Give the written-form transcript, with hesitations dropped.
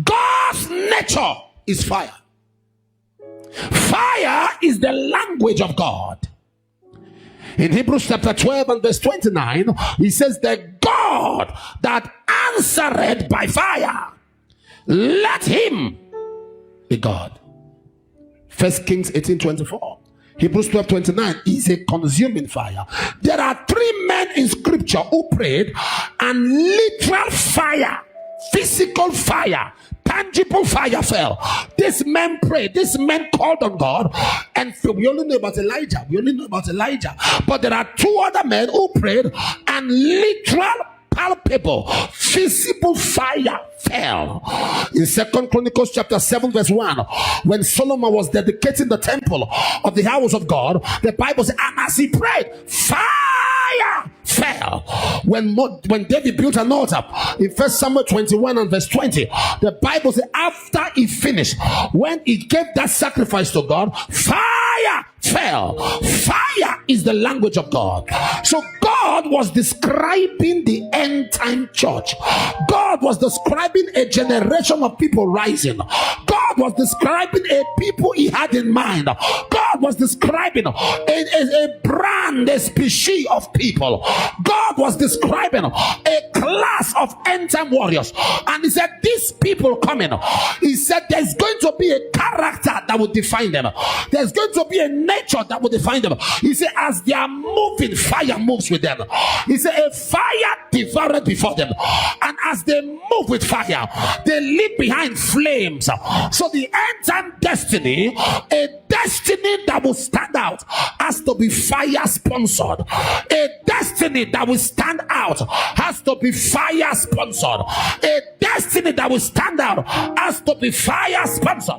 God's nature is fire. Fire is the language of God. In Hebrews chapter 12 and verse 29, he says, the God that answered by fire, let him be God. 1 Kings 18:24. Hebrews 12:29 is a consuming fire. There are 3 men in scripture who prayed, and literal fire, physical fire, tangible fire fell. These men prayed, these men called on God, and we only know about Elijah. But there are 2 other men who prayed, and literal, palpable, visible fire fell. In 2 Chronicles chapter 7 verse 1, when Solomon was dedicating the temple of the house of God, the Bible says, and as he prayed, fire fell. When David built an altar, in 1 Samuel 21 and verse 20, the Bible says, after he finished, when he gave that sacrifice to God, fire fell. Fire is the language of God. So God was describing the end time church. God was describing a generation of people rising. God was describing a people he had in mind. God was describing a brand, a species of people. God was describing a class of end time warriors. And he said, these people coming, he said, there's going to be a character that will define them. There's going to be a nature that will define them. He said, as they are moving, fire moves with them. He said, a fire devoured before them. And as they move with fire, they leave behind flames. So the end time destiny, a destiny that will stand out, has to be fire sponsored. A destiny that will stand out has to be fire sponsored. A destiny that will stand out has to be fire sponsored.